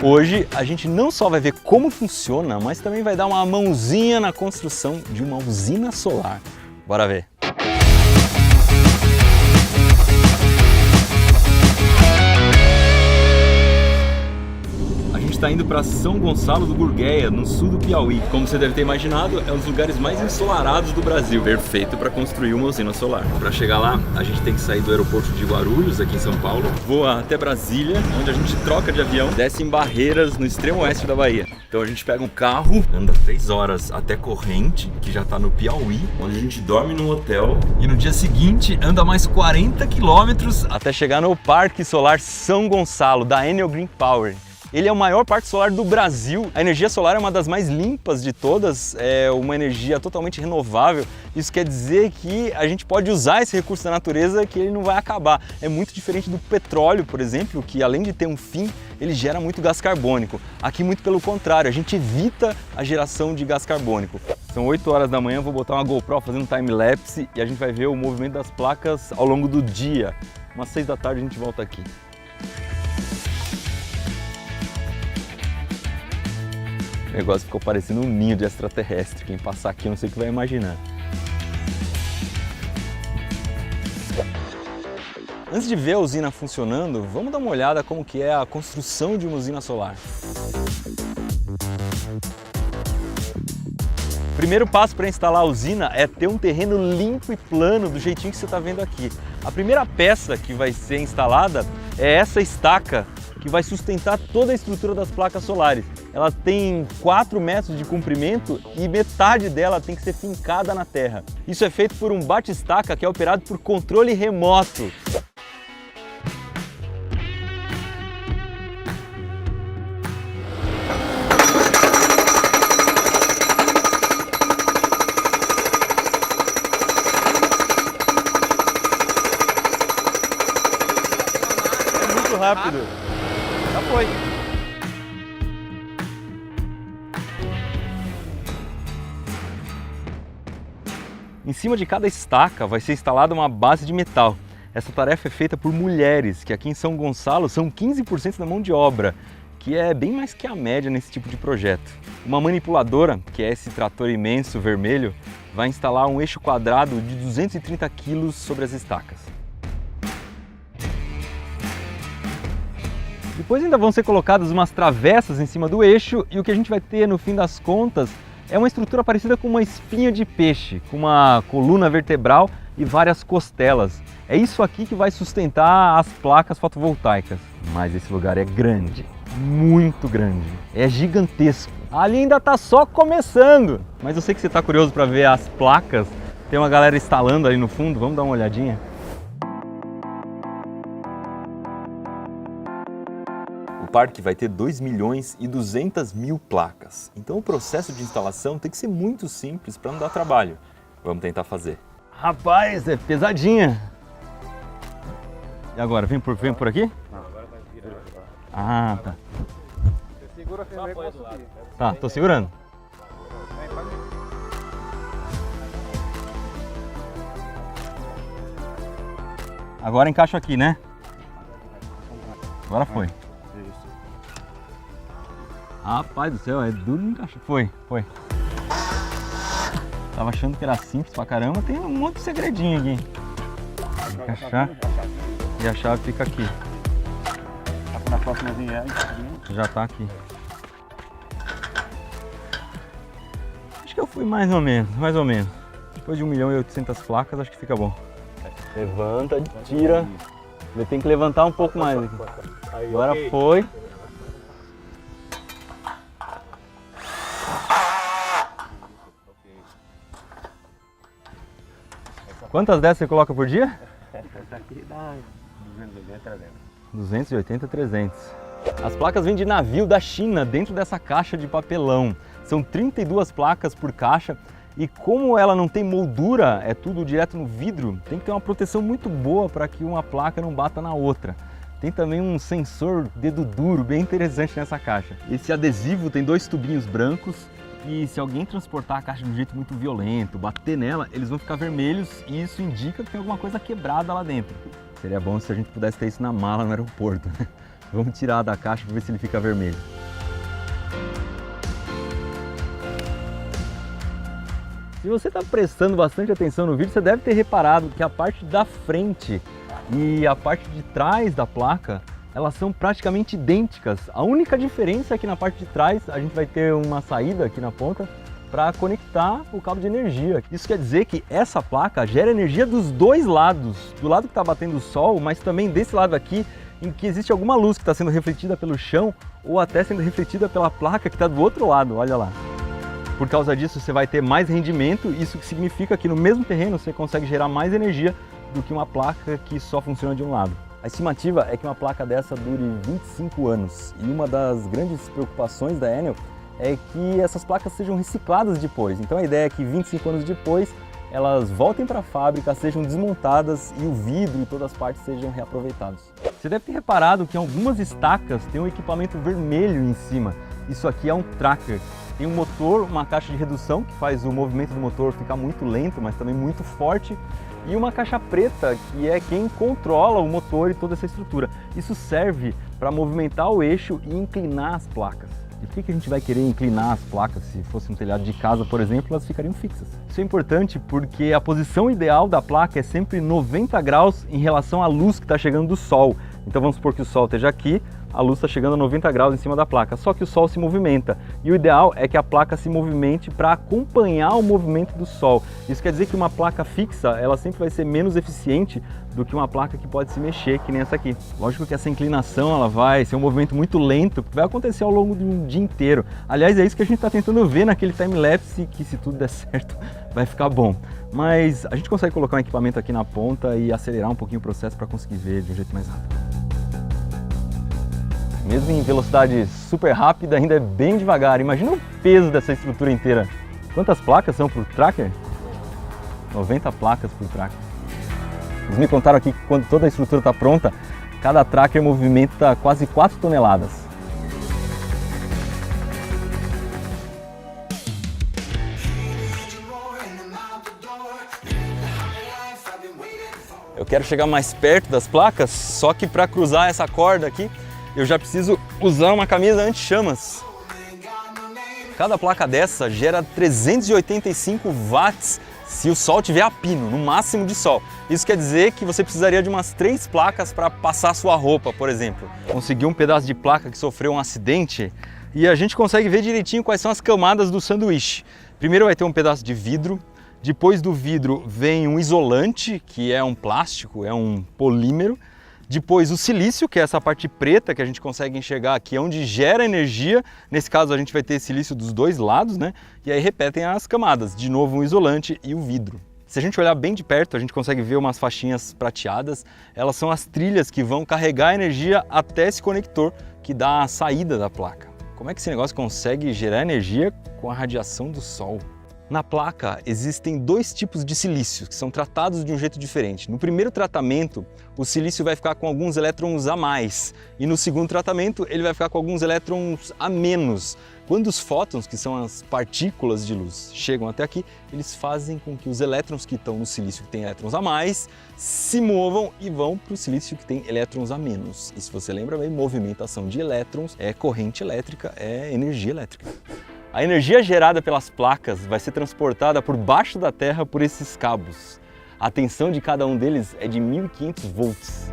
Hoje a gente não só vai ver como funciona, mas também vai dar uma mãozinha na construção de uma usina solar. Bora ver! Está indo para São Gonçalo do Gurgueia, no sul do Piauí. Como você deve ter imaginado, é um dos lugares mais ensolarados do Brasil. Perfeito para construir uma usina solar. Para chegar lá, a gente tem que sair do aeroporto de Guarulhos, aqui em São Paulo, voa até Brasília, onde a gente troca de avião, desce em Barreiras, no extremo oeste da Bahia. Então a gente pega um carro, anda 3 horas até Corrente, que já está no Piauí, onde a gente dorme num hotel, e no dia seguinte anda mais 40 quilômetros até chegar no Parque Solar São Gonçalo, da Enel Green Power. Ele é o maior parque solar do Brasil. A energia solar é uma das mais limpas de todas, é uma energia totalmente renovável. Isso quer dizer que a gente pode usar esse recurso da natureza, que ele não vai acabar. É muito diferente do petróleo, por exemplo, que além de ter um fim, ele gera muito gás carbônico. Aqui muito pelo contrário, a gente evita a geração de gás carbônico. São 8 horas da manhã, eu vou botar uma GoPro fazendo um time-lapse e a gente vai ver o movimento das placas ao longo do dia. Umas 6 da tarde a gente volta aqui. O negócio ficou parecendo um ninho de extraterrestre. Quem passar aqui eu não sei o que vai imaginar. Antes de ver a usina funcionando, vamos dar uma olhada como que é a construção de uma usina solar. O primeiro passo para instalar a usina é ter um terreno limpo e plano do jeitinho que você está vendo aqui. A primeira peça que vai ser instalada é essa estaca que vai sustentar toda a estrutura das placas solares. Ela tem 4 metros de comprimento e metade dela tem que ser fincada na terra. Isso é feito por um bate-estaca que é operado por controle remoto. É muito rápido. Já foi. Em cima de cada estaca vai ser instalada uma base de metal. Essa tarefa é feita por mulheres, que aqui em São Gonçalo são 15% da mão de obra, que é bem mais que a média nesse tipo de projeto. Uma manipuladora, que é esse trator imenso vermelho, vai instalar um eixo quadrado de 230 kg sobre as estacas. Depois ainda vão ser colocadas umas travessas em cima do eixo e o que a gente vai ter no fim das contas é uma estrutura parecida com uma espinha de peixe, com uma coluna vertebral e várias costelas. É isso aqui que vai sustentar as placas fotovoltaicas. Mas esse lugar é grande, muito grande, é gigantesco. Ali ainda está só começando, mas eu sei que você está curioso para ver as placas. Tem uma galera instalando ali no fundo, vamos dar uma olhadinha? O parque vai ter 2.200.000 placas, então o processo de instalação tem que ser muito simples para não dar trabalho. Vamos tentar fazer. Rapaz, é pesadinha! E agora, vem por aqui? Não, agora vai virar. Ah, tá. Você segura a firme com o lado. Tá, tô segurando. Agora encaixo aqui, né? Agora foi. Rapaz do céu, é duro de encaixar. Foi. Tava achando que era simples pra caramba, tem um monte de segredinho aqui. Encaixar e a chave fica aqui. Na próxima vinha. Já tá aqui. Acho que eu fui mais ou menos. Depois de 1.800.000 placas, acho que fica bom. Levanta, tira. Tem que levantar um pouco mais aqui. Agora foi. Quantas dessas você coloca por dia? Essa aqui dá 280, 300. 280, 300. As placas vêm de navio da China dentro dessa caixa de papelão. São 32 placas por caixa e como ela não tem moldura, é tudo direto no vidro, tem que ter uma proteção muito boa para que uma placa não bata na outra. Tem também um sensor dedo duro bem interessante nessa caixa. Esse adesivo tem 2 tubinhos brancos e se alguém transportar a caixa de um jeito muito violento, bater nela, eles vão ficar vermelhos e isso indica que tem alguma coisa quebrada lá dentro. Seria bom se a gente pudesse ter isso na mala no aeroporto. Vamos tirar da caixa para ver se ele fica vermelho. Se você está prestando bastante atenção no vídeo, você deve ter reparado que a parte da frente e a parte de trás da placa, elas são praticamente idênticas. A única diferença é que na parte de trás a gente vai ter uma saída aqui na ponta para conectar o cabo de energia. Isso quer dizer que essa placa gera energia dos dois lados, do lado que está batendo o sol, mas também desse lado aqui, em que existe alguma luz que está sendo refletida pelo chão ou até sendo refletida pela placa que está do outro lado, olha lá. Por causa disso você vai ter mais rendimento, isso significa que no mesmo terreno você consegue gerar mais energia do que uma placa que só funciona de um lado. A estimativa é que uma placa dessa dure 25 anos e uma das grandes preocupações da Enel é que essas placas sejam recicladas depois. Então a ideia é que 25 anos depois elas voltem para a fábrica, sejam desmontadas e o vidro e todas as partes sejam reaproveitados. Você deve ter reparado que algumas estacas têm um equipamento vermelho em cima. Isso aqui é um tracker. Tem um motor, uma caixa de redução que faz o movimento do motor ficar muito lento, mas também muito forte, e uma caixa preta que é quem controla o motor e toda essa estrutura. Isso serve para movimentar o eixo e inclinar as placas. E por que a gente vai querer inclinar as placas? Se fosse um telhado de casa, por exemplo, elas ficariam fixas. Isso é importante porque a posição ideal da placa é sempre 90 graus em relação à luz que está chegando do sol. Então vamos supor que o sol esteja aqui, a luz está chegando a 90 graus em cima da placa, só que o sol se movimenta. E o ideal é que a placa se movimente para acompanhar o movimento do sol. Isso quer dizer que uma placa fixa, ela sempre vai ser menos eficiente do que uma placa que pode se mexer, que nem essa aqui. Lógico que essa inclinação ela vai ser um movimento muito lento, que vai acontecer ao longo de um dia inteiro. Aliás, é isso que a gente está tentando ver naquele time-lapse, que se tudo der certo, vai ficar bom. Mas a gente consegue colocar um equipamento aqui na ponta e acelerar um pouquinho o processo para conseguir ver de um jeito mais rápido. Mesmo em velocidade super rápida, ainda é bem devagar. Imagina o peso dessa estrutura inteira. Quantas placas são por tracker? 90 placas por tracker. Eles me contaram aqui que quando toda a estrutura está pronta, cada tracker movimenta quase 4 toneladas. Eu quero chegar mais perto das placas, só que para cruzar essa corda aqui, eu já preciso usar uma camisa anti-chamas. Cada placa dessa gera 385 watts se o sol tiver a pino, no máximo de sol. Isso quer dizer que você precisaria de umas 3 placas para passar sua roupa, por exemplo. Consegui um pedaço de placa que sofreu um acidente e a gente consegue ver direitinho quais são as camadas do sanduíche. Primeiro vai ter um pedaço de vidro, depois do vidro vem um isolante, que é um plástico, é um polímero. Depois o silício, que é essa parte preta que a gente consegue enxergar aqui, é onde gera energia. Nesse caso a gente vai ter silício dos dois lados, né? E aí repetem as camadas, de novo um isolante e o vidro. Se a gente olhar bem de perto, a gente consegue ver umas faixinhas prateadas. Elas são as trilhas que vão carregar a energia até esse conector que dá a saída da placa. Como é que esse negócio consegue gerar energia com a radiação do sol? Na placa existem 2 tipos de silício que são tratados de um jeito diferente. No primeiro tratamento, o silício vai ficar com alguns elétrons a mais e no segundo tratamento ele vai ficar com alguns elétrons a menos. Quando os fótons, que são as partículas de luz, chegam até aqui, eles fazem com que os elétrons que estão no silício que tem elétrons a mais se movam e vão para o silício que tem elétrons a menos. E se você lembra bem, movimentação de elétrons é corrente elétrica, é energia elétrica. A energia gerada pelas placas vai ser transportada por baixo da terra por esses cabos. A tensão de cada um deles é de 1500 volts.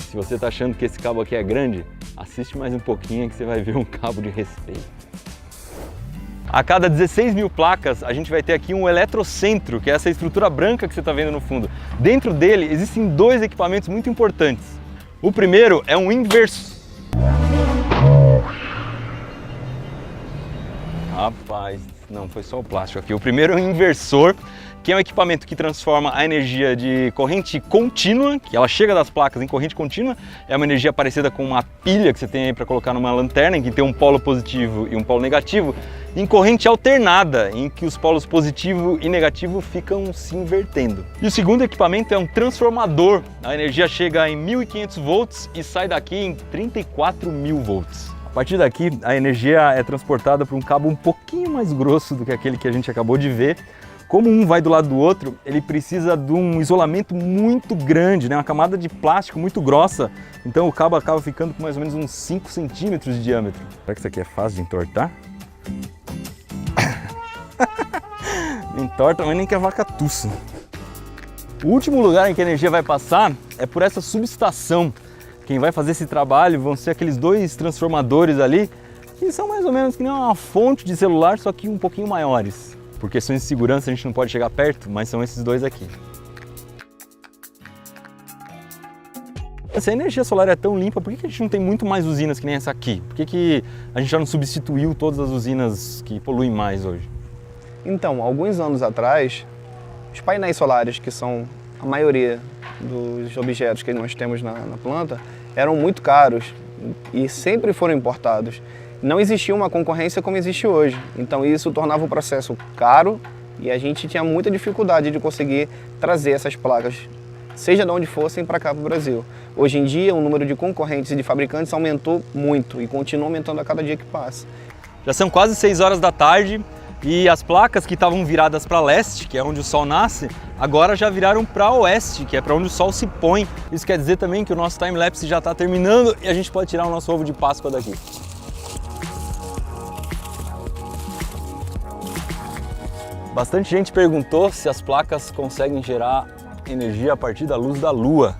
Se você está achando que esse cabo aqui é grande, assiste mais um pouquinho que você vai ver um cabo de respeito. A cada 16 mil placas, a gente vai ter aqui um eletrocentro, que é essa estrutura branca que você está vendo no fundo. Dentro dele existem 2 equipamentos muito importantes. O primeiro é um inversor. Rapaz, não, foi só o plástico aqui. O primeiro é um inversor, que é um equipamento que transforma a energia de corrente contínua, que ela chega das placas em corrente contínua, é uma energia parecida com uma pilha que você tem aí para colocar numa lanterna, em que tem um polo positivo e um polo negativo, em corrente alternada, em que os polos positivo e negativo ficam se invertendo. E o segundo equipamento é um transformador. A energia chega em 1500 volts e sai daqui em 34.000 volts. A partir daqui, a energia é transportada por um cabo um pouquinho mais grosso do que aquele que a gente acabou de ver, Como um vai do lado do outro, ele precisa de um isolamento muito grande, né? Uma camada de plástico muito grossa, então o cabo acaba ficando com mais ou menos uns 5 centímetros de diâmetro. Será que isso aqui é fácil de entortar? Não entorta, mas nem que a vaca tussa. O último lugar em que a energia vai passar é por essa subestação. Quem vai fazer esse trabalho vão ser aqueles 2 transformadores ali, que são mais ou menos que nem uma fonte de celular, só que um pouquinho maiores. Por questões de segurança a gente não pode chegar perto, mas são esses 2 aqui. Se a energia solar é tão limpa, por que a gente não tem muito mais usinas que nem essa aqui? Por que a gente já não substituiu todas as usinas que poluem mais hoje? Então, alguns anos atrás, os painéis solares, que são a maioria dos objetos que nós temos na planta, eram muito caros e sempre foram importados. Não existia uma concorrência como existe hoje, então isso tornava o processo caro e a gente tinha muita dificuldade de conseguir trazer essas placas, seja de onde fossem, para cá para o Brasil. Hoje em dia, o número de concorrentes e de fabricantes aumentou muito e continua aumentando a cada dia que passa. Já são quase 6 horas da tarde e as placas que estavam viradas para leste, que é onde o sol nasce, agora já viraram para oeste, que é para onde o sol se põe. Isso quer dizer também que o nosso time-lapse já está terminando e a gente pode tirar o nosso ovo de Páscoa daqui. Bastante gente perguntou se as placas conseguem gerar energia a partir da luz da Lua.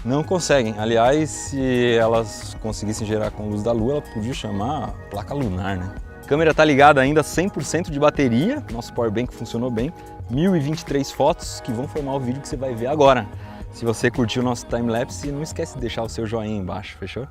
Não conseguem. Aliás, se elas conseguissem gerar com luz da Lua, ela podia chamar placa lunar, né? A câmera está ligada ainda 100% de bateria, nosso powerbank funcionou bem, 1023 fotos que vão formar o vídeo que você vai ver agora. Se você curtiu o nosso time-lapse, não esquece de deixar o seu joinha aí embaixo, fechou?